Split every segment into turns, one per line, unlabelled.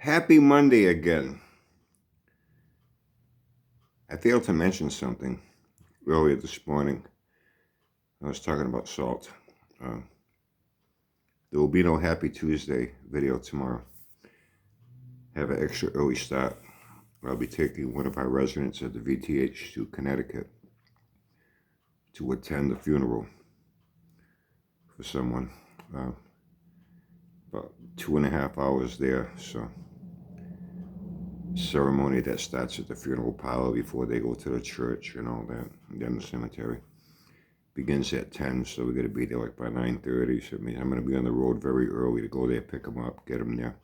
Happy Monday again. I failed to mention something earlier this morning. I was talking about salt. There will be no Happy Tuesday video tomorrow. Have an extra early start. I'll be taking one of our residents at the VTH to Connecticut to attend the funeral for someone. About 2.5 hours there, so ceremony that starts at the funeral parlor before they go to the church and all that, and then the cemetery. Begins at 10, so we got to be there like by 9:30. So it means I'm going to be on the road very early to go there, pick them up, get them there.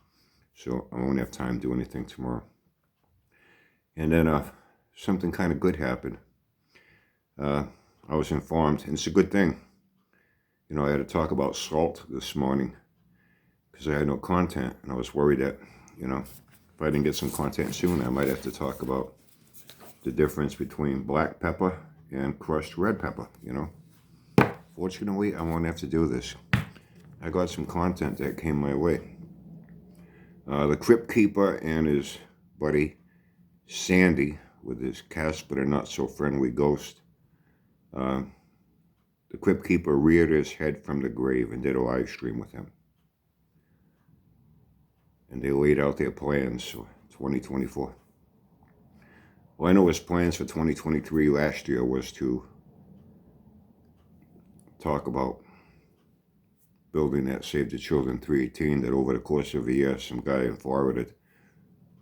So I won't have time to do anything tomorrow. And then something kind of good happened. I was informed, and it's a good thing. You know, I had to talk about salt this morning because I had no content, and I was worried that, you know, if I didn't get some content soon, I might have to talk about the difference between black pepper and crushed red pepper, you know. Fortunately, I won't have to do this. I got some content that came my way. The Crypt Keeper and his buddy Sandy, with his Casper not so friendly ghost. The Crypt Keeper reared his head from the grave and did a live stream with him. And they laid out their plans for 2024. Well, I know his plans for 2023 last year was to talk about building that Save the Children 318, that over the course of a year, some guy in Florida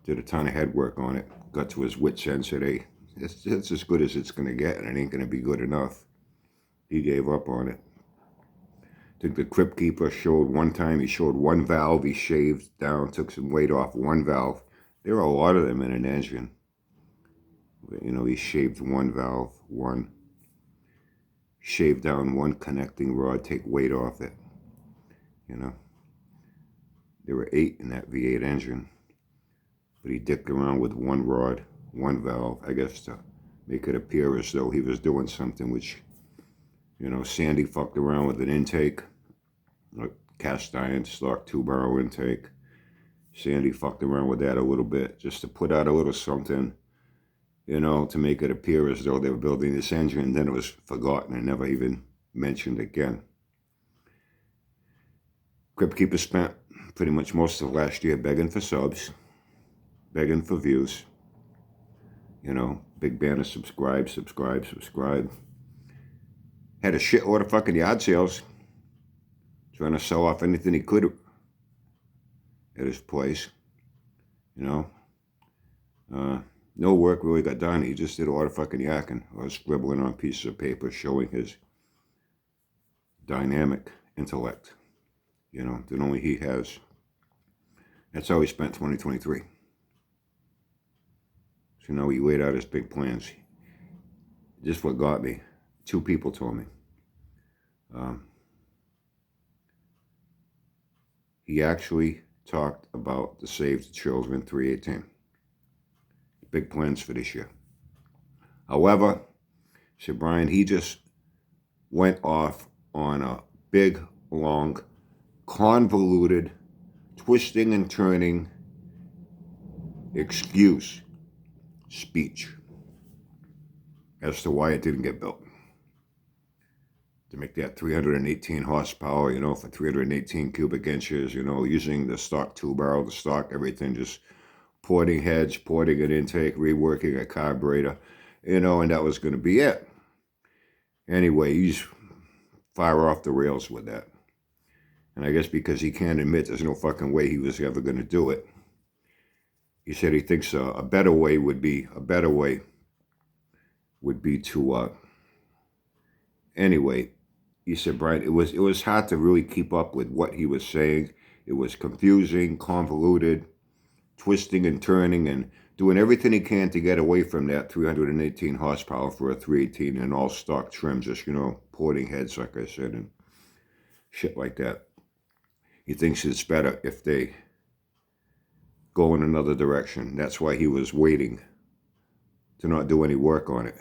did a ton of head work on it, got to his wit's end, said, hey, it's as good as it's going to get, and it ain't going to be good enough. He gave up on it. I think the Crypt Keeper showed one time, he showed one valve, he shaved down, took some weight off one valve. There are a lot of them in an engine. You know, he shaved one valve, shaved down one connecting rod, take weight off it. You know, there were 8 in that V8 engine, but he dicked around with one rod, one valve, I guess to make it appear as though he was doing something, which, you know, Sandy fucked around with an intake, like cast iron stock 2-barrel intake. Sandy fucked around with that a little bit just to put out a little something, you know, to make it appear as though they were building this engine, and then it was forgotten and never even mentioned again. Crypt Keeper spent pretty much most of last year begging for subs, begging for views. You know, big banner, subscribe. Had a shitload of fucking yard sales, trying to sell off anything he could at his place. You know, no work really got done. He just did a lot of fucking yakking or scribbling on pieces of paper, showing his dynamic intellect, you know, that only he has. That's how he spent 2023. So now he laid out his big plans. Just what got me, 2 people told me. He actually talked about the Save the Children 318. Big plans for this year. However, said Brian, he just went off on a big, long, convoluted, twisting and turning excuse speech as to why it didn't get built. To make that 318 horsepower, you know, for 318 cubic inches, you know, using the stock 2-barrel, the stock, everything, just porting heads, porting an intake, reworking a carburetor, you know, and that was going to be it. Anyway, he's far off the rails with that. And I guess because he can't admit there's no fucking way he was ever going to do it, he said he thinks a better way would be to, anyway, he said, Brian, it was hard to really keep up with what he was saying. It was confusing, convoluted, twisting and turning and doing everything he can to get away from that 318 horsepower for a 318 and all stock trim, just, you know, porting heads, like I said, and shit like that. He thinks it's better if they go in another direction. That's why he was waiting to not do any work on it,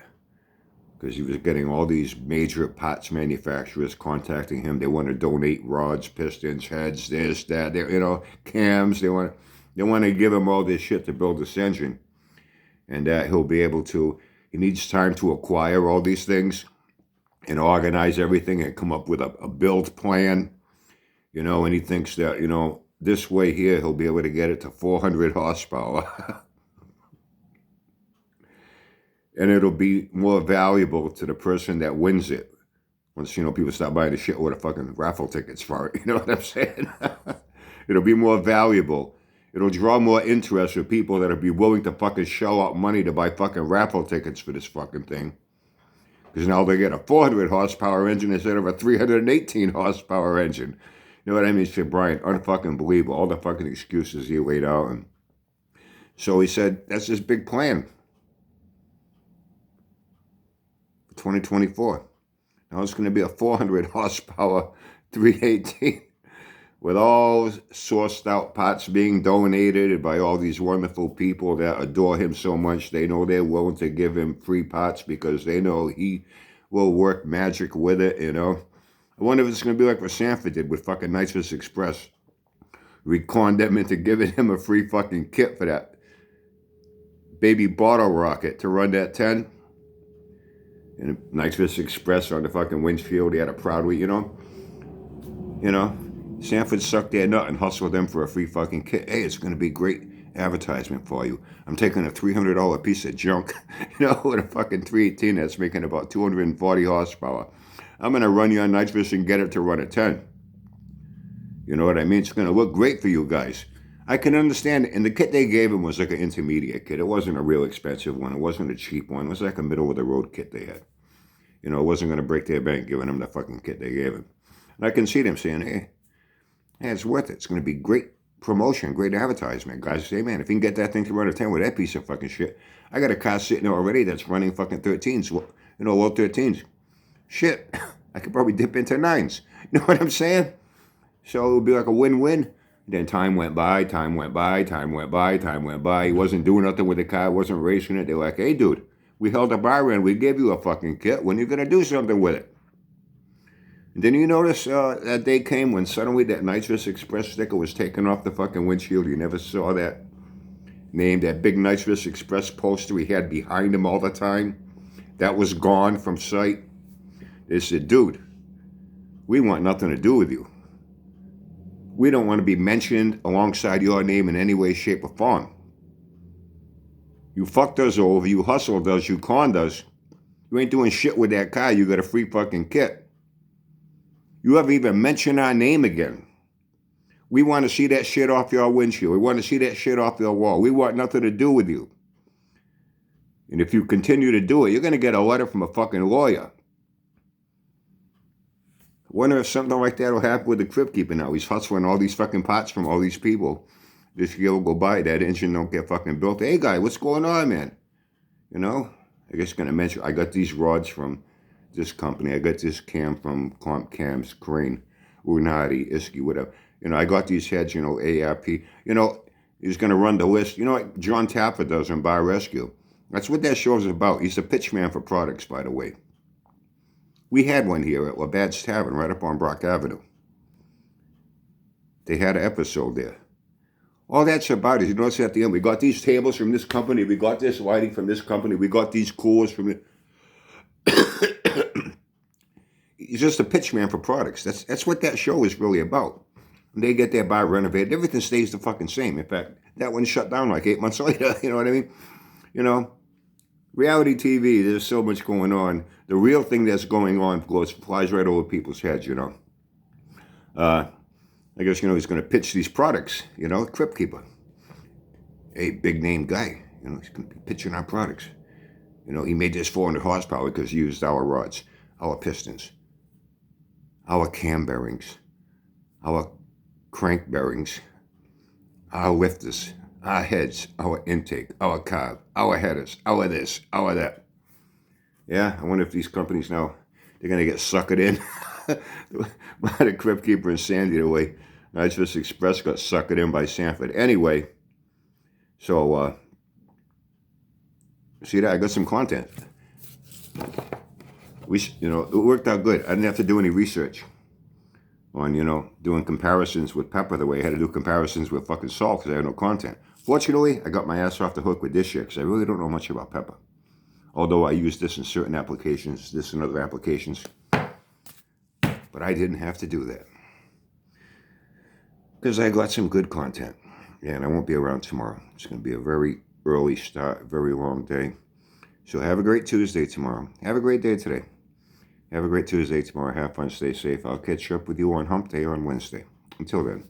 because he was getting all these major parts manufacturers contacting him. They want to donate rods, pistons, heads, this, that, you know, cams. They want, They want to give him all this shit to build this engine, and that he'll be able to. He needs time to acquire all these things and organize everything and come up with a build plan, and he thinks that, this way here, he'll be able to get it to 400 horsepower. And it'll be more valuable to the person that wins it. Once, people stop buying the shit with the fucking raffle tickets for it. You know what I'm saying? It'll be more valuable. It'll draw more interest for people that'll be willing to fucking shell out money to buy fucking raffle tickets for this fucking thing. Because now they get a 400 horsepower engine instead of a 318 horsepower engine. You know what I mean? He said, Brian, unfucking believable. All the fucking excuses he laid out. And so he said, that's his big plan for 2024. Now it's going to be a 400 horsepower 318 with all sourced out parts being donated by all these wonderful people that adore him so much. They know they're willing to give him free parts because they know he will work magic with it, I wonder if it's going to be like what Sanford did with fucking Nitrous Express. We conned them into giving him a free fucking kit for that baby bottle rocket to run that 10. And Nitrous Express on the fucking windshield, he had a proudly, Sanford sucked their nut and hustled them for a free fucking kit. Hey, it's going to be great advertisement for you. I'm taking a $300 piece of junk, with a fucking 318 that's making about 240 horsepower. I'm going to run you on nitrous and get it to run a 10. You know what I mean? It's going to look great for you guys. I can understand it. And the kit they gave him was like an intermediate kit. It wasn't a real expensive one. It wasn't a cheap one. It was like a middle-of-the-road kit they had. It wasn't going to break their bank giving him the fucking kit they gave him. And I can see them saying, hey, it's worth it. It's going to be great promotion, great advertisement. Guys say, man, if you can get that thing to run a 10 with that piece of fucking shit, I got a car sitting there already that's running fucking 13s, low 13s. Shit, I could probably dip into 9s. You know what I'm saying? So it would be like a win-win. Then time went by. He wasn't doing nothing with the car, wasn't racing it. They're like, hey, dude, we held a bar in. We gave you a fucking kit. When are you going to do something with it? And then you notice that day came when suddenly that Nitrous Express sticker was taken off the fucking windshield. You never saw that name, that big Nitrous Express poster he had behind him all the time. That was gone from sight. They said, dude, we want nothing to do with you. We don't want to be mentioned alongside your name in any way, shape, or form. You fucked us over, you hustled us, you conned us. You ain't doing shit with that car, you got a free fucking kit. You haven't even mentioned our name again. We want to see that shit off your windshield. We want to see that shit off your wall. We want nothing to do with you. And if you continue to do it, you're going to get a letter from a fucking lawyer. I wonder if something like that will happen with the Crypt Keeper now. He's hustling all these fucking pots from all these people. This year will go by, that engine don't get fucking built. Hey, guy, what's going on, man? I guess going to mention, I got these rods from this company. I got this cam from Comp Cams, Crane, Unati, Iski, whatever. I got these heads, ARP. He's going to run the list. Like John Tapper does on Bar Rescue. That's what that show is about. He's a pitchman for products, by the way. We had one here at Labatt's Tavern right up on Brock Avenue. They had an episode there. All that's about is, you notice at the end, we got these tables from this company, we got this lighting from this company, we got these coolers from it. He's just a pitchman for products. That's what that show is really about. When they get their bar renovated, everything stays the fucking same. In fact, that one shut down like 8 months later. You know what I mean? Reality TV, there's so much going on. The real thing that's going on flies right over people's heads, I guess, he's going to pitch these products, Crypt Keeper. Hey, big name guy, he's going to be pitching our products. He made this 400 horsepower because he used our rods, our pistons, our cam bearings, our crank bearings, our lifters, our heads, our intake, our carb, our headers, our this, our that. Yeah, I wonder if these companies now, they're going to get suckered in by the Crypt Keeper and Sandy the way Nitrous Express got suckered in by Sanford. Anyway, so, see that? I got some content. It worked out good. I didn't have to do any research. on, doing comparisons with pepper the way I had to do comparisons with fucking salt because I had no content. Fortunately, I got my ass off the hook with this shit because I really don't know much about pepper. Although I use this in certain applications, this and other applications. But I didn't have to do that because I got some good content. Yeah, and I won't be around tomorrow. It's going to be a very early start, very long day. So have a great Tuesday tomorrow. Have a great day today. Have a great Tuesday tomorrow. Have fun. Stay safe. I'll catch up with you on Hump Day on Wednesday. Until then.